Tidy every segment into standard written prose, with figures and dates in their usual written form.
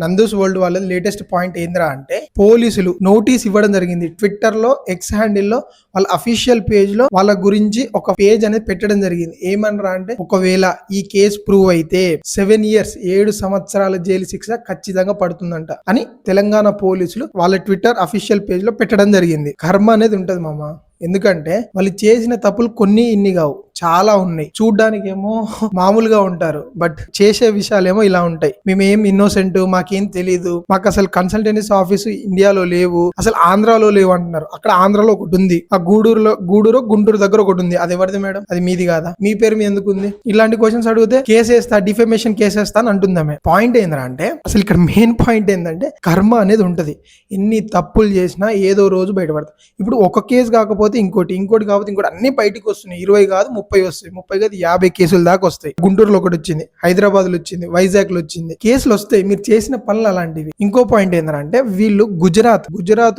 Nandu's world వాళ్ళది latest point ఏంద్రా అంటే పోలీసులు నోటీస్ ఇవ్వడం జరిగింది. ట్విట్టర్ లో ఎక్స్ హ్యాండిల్ లో వాళ్ళ అఫీషియల్ పేజ్ లో వాళ్ళ గురించి ఒక పేజ్ అనేది పెట్టడం జరిగింది. ఏమనరా అంటే ఒకవేళ ఈ కేసు ప్రూవ్ అయితే 7 years 7 సంవత్సరాల జైలు శిక్ష ఖచ్చితంగా పడుతుందంట అని తెలంగాణ పోలీసులు వాళ్ళ ట్విట్టర్ అఫీషియల్ పేజ్ లో పెట్టడం జరిగింది. కర్మ అనేది ఉంటది మామ. ఎందుకంటే వాళ్ళు చేసిన తప్పులు కొన్ని ఇన్ని కావు, చాలా ఉన్నాయి. చూడ్డానికేమో మామూలుగా ఉంటారు, బట్ చేసే విషయాలేమో ఇలా ఉంటాయి. మేమేం ఇన్నోసెంట్, మాకేం తెలీదు, మాకు అసలు కన్సల్టెన్సీ ఆఫీసు ఇండియాలో లేవు, అసలు ఆంధ్రాలో లేవు అంటున్నారు. అక్కడ ఆంధ్రాలో ఒకటి ఉంది, ఆ గూడూరు గుంటూరు దగ్గర ఒకటి ఉంది. అది ఎవరిది మేడం? అది మీది కాదా? మీ పేరు మీద ఎందుకు ఉంది? ఇలాంటి క్వశ్చన్స్ అడిగితే కేసు వేస్తా, డిఫెమేషన్ కేసు వేస్తా అని అంటుందామే. పాయింట్ ఏంద్రా అంటే అసలు ఇక్కడ మెయిన్ పాయింట్ ఏంటంటే కర్మ అనేది ఉంటది. ఎన్ని తప్పులు చేసినా ఏదో రోజు బయటపడతాయి. ఇప్పుడు ఒక కేసు కాకపోతే ఇంకోటి కాకపోతే ఇంకోటి అన్ని బయటికి వస్తున్నాయి. 20 కాదు 30 వస్తాయి, 30 కాదు 50 కేసుల దాకా వస్తాయి. గుంటూరులో ఒకటి వచ్చింది, హైదరాబాద్ లో వచ్చింది, వైజాగ్ లో వచ్చింది. కేసులు వస్తాయి, మీరు చేసిన పనులు అలాంటివి. ఇంకో పాయింట్ ఏంటంటే వీళ్ళు గుజరాత్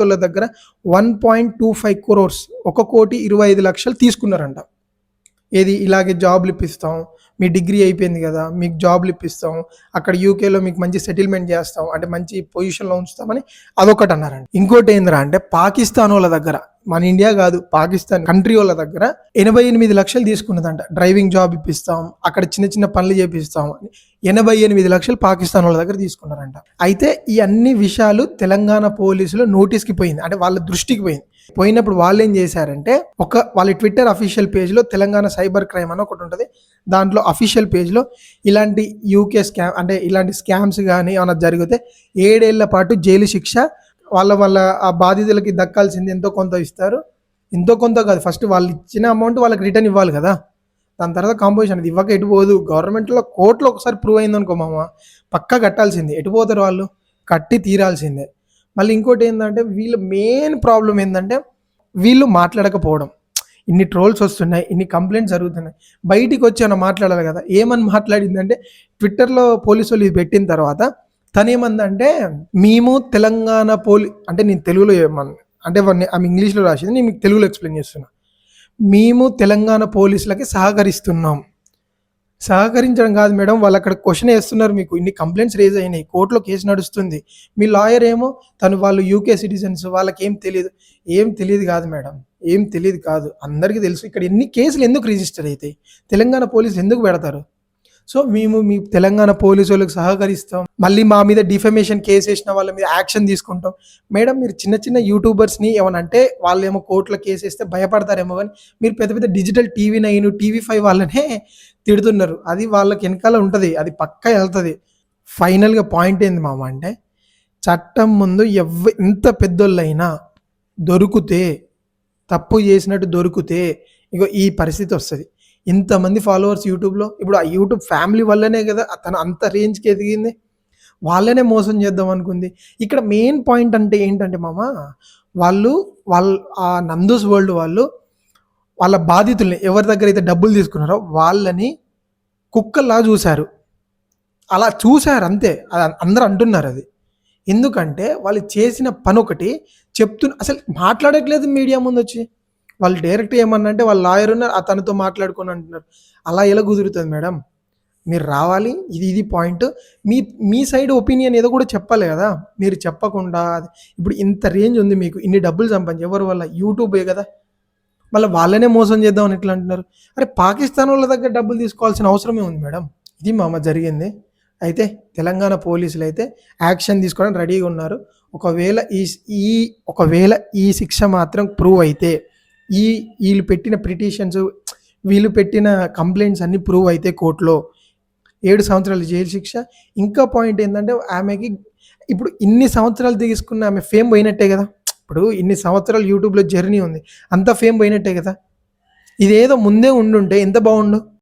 వాళ్ళ దగ్గర 1.25 crores 1,25,00,000 తీసుకున్నారంట. ఏది ఇలాగే జాబ్లు ఇప్పిస్తాం, మీ డిగ్రీ అయిపోయింది కదా, మీకు జాబ్లు ఇప్పిస్తాం, అక్కడ యూకేలో మీకు మంచి సెటిల్మెంట్ చేస్తాం, అంటే మంచి పొజిషన్లో ఉంచుతామని అదొకటి అన్నారండి. ఇంకోటి ఏంద్రా అంటే పాకిస్తాన్ వాళ్ళ దగ్గర, మన ఇండియా కాదు పాకిస్తాన్ కంట్రీ వాళ్ళ దగ్గర 88 లక్షలు తీసుకున్నదంట. డ్రైవింగ్ జాబ్ ఇప్పిస్తాం, అక్కడ చిన్న చిన్న పనులు చేపిస్తాం అని 88 లక్షలు పాకిస్తాన్ వాళ్ళ దగ్గర తీసుకున్నారంట. అయితే ఈ అన్ని విషయాలు తెలంగాణ పోలీసులు నోటీస్కి పోయింది, అంటే వాళ్ళ దృష్టికి పోయినప్పుడు వాళ్ళు ఏం చేశారంటే వాళ్ళ ట్విట్టర్ అఫీషియల్ పేజ్లో తెలంగాణ సైబర్ క్రైమ్ అని ఒకటి ఉంటుంది, దాంట్లో అఫీషియల్ పేజ్లో ఇలాంటి యూకే స్కామ్, అంటే ఇలాంటి స్కామ్స్ కానీ ఏమైనా జరిగితే 7 ఏళ్ల పాటు జైలు శిక్ష వాళ్ళ ఆ బాధితులకి దక్కాల్సింది ఎంతో కొంత ఇస్తారు. ఎంతో కొంత కాదు, ఫస్ట్ వాళ్ళు ఇచ్చిన అమౌంట్ వాళ్ళకి రిటర్న్ ఇవ్వాలి కదా, దాని తర్వాత కాంపోజిషన్. అది ఇవ్వక ఎటు పోదు. గవర్నమెంట్లో కోర్టులో ఒకసారి ప్రూవ్ అయిందనుకో మామ, పక్కా కట్టాల్సిందే. ఎటు పోతారు వాళ్ళు? కట్టి తీరాల్సిందే. మళ్ళీ ఇంకోటి ఏంటంటే వీళ్ళ మెయిన్ ప్రాబ్లం ఏంటంటే వీళ్ళు మాట్లాడకపోవడం. ఇన్ని ట్రోల్స్ వస్తున్నాయి, ఇన్ని కంప్లైంట్స్ జరుగుతున్నాయి, బయటికి వచ్చి ఏమైనా మాట్లాడాలి కదా. ఏమని మాట్లాడిందంటే ట్విట్టర్లో పోలీసు వాళ్ళు ఇది పెట్టిన తర్వాత తనేమందంటే మేము తెలంగాణ అంటే నేను తెలుగులో అంటే ఆమె ఇంగ్లీష్లో రాసింది, నేను మీకు తెలుగులో ఎక్స్ప్లెయిన్ చేస్తున్నా. మేము తెలంగాణ పోలీసులకి సహకరిస్తున్నాం. సహకరించడం కాదు మేడం, వాళ్ళు అక్కడ క్వశ్చన్ వేస్తున్నారు, మీకు ఇన్ని కంప్లైంట్స్ రేజ్ అయినాయి, కోర్టులో కేసు నడుస్తుంది, మీ లాయర్ ఏమో వాళ్ళు యూకే సిటిజన్స్, వాళ్ళకి ఏం తెలియదు కాదు మేడం, ఏం తెలియదు కాదు, అందరికీ తెలుసు. ఇక్కడ ఎన్ని కేసులు ఎందుకు రిజిస్టర్ అవుతాయి, తెలంగాణ పోలీసులు ఎందుకు పెడతారు? సో మేము మీ తెలంగాణ పోలీసు వాళ్ళకి సహకరిస్తాం, మళ్ళీ మా మీద డిఫమేషన్ కేసు వేసిన వాళ్ళ మీద యాక్షన్ తీసుకుంటాం. మేడం మీరు చిన్న చిన్న యూట్యూబర్స్ని ఏమనంటే వాళ్ళేమో కోర్టులో కేసు వేస్తే భయపడతారేమో, కానీ మీరు పెద్ద పెద్ద డిజిటల్ TV9 TV5 వాళ్ళనే తిడుతున్నారు. అది వాళ్ళకి వెనకాల ఉంటుంది, అది పక్కా వెళ్తుంది. ఫైనల్గా పాయింట్ ఏంది మామ అంటే చట్టం ముందు ఎంత పెద్దోళ్ళైనా దొరికితే, తప్పు చేసినట్టు దొరికితే ఇగో ఈ పరిస్థితి వస్తుంది. ఇంతమంది ఫాలోవర్స్ యూట్యూబ్లో, ఇప్పుడు ఆ యూట్యూబ్ ఫ్యామిలీ వల్లనే కదా తను అంత రేంజ్కి ఎదిగింది, వాళ్ళనే మోసం చేద్దాం అనుకుంది. ఇక్కడ మెయిన్ పాయింట్ అంటే ఏంటంటే మామ, వాళ్ళు ఆ నందూస్ వరల్డ్ వాళ్ళు వాళ్ళ బాధితుల్ని ఎవరి దగ్గర అయితే డబ్బులు తీసుకున్నారో వాళ్ళని కుక్కల్లా చూశారు. అలా చూశారు అంతే, అందరూ అంటున్నారు అది. ఎందుకంటే వాళ్ళు చేసిన పని ఒకటి అసలు మాట్లాడట్లేదు మీడియా ముందు వచ్చి. వాళ్ళు డైరెక్ట్ ఏమన్నా అంటే వాళ్ళ లాయర్ ఉన్నారు, అతనితో మాట్లాడుకొని అంటున్నారు. అలా ఎలా కుదురుతుంది మేడం? మీరు రావాలి, ఇది పాయింట్. మీ సైడ్ ఒపీనియన్ ఏదో కూడా చెప్పాలి కదా, మీరు చెప్పకుండా ఇప్పుడు ఇంత రేంజ్ ఉంది మీకు, ఇన్ని డబ్బులు సంపాదించి ఎవరి వల్ల? యూట్యూబే కదా. మళ్ళీ వాళ్ళనే మోసం చేద్దామని ఎట్లా అంటున్నారు? అరే పాకిస్తాన్ వాళ్ళ దగ్గర డబ్బులు తీసుకోవాల్సిన అవసరమే ఉంది మేడం. ఇది మామ జరిగింది. అయితే తెలంగాణ పోలీసులు అయితే యాక్షన్ తీసుకోవడానికి రెడీగా ఉన్నారు. ఒకవేళ ఈ శిక్ష మాత్రం ప్రూవ్ అయితే, వీళ్ళు పెట్టిన పిటిషన్స్, వీళ్ళు పెట్టిన కంప్లైంట్స్ అన్ని ప్రూవ్ అయితే కోర్టులో 7 సంవత్సరాలు జైలు శిక్ష. ఇంకా పాయింట్ ఏంటంటే ఆమెకి ఇప్పుడు ఇన్ని సంవత్సరాలు తీసుకున్న ఆమె ఫేమ్ పోయినట్టే కదా. ఇప్పుడు ఇన్ని సంవత్సరాలు యూట్యూబ్లో జర్నీ ఉంది, అంత ఫేమ్ పోయినట్టే కదా. ఇదేదో ముందే ఉండుంటే ఎంత బాగుండు.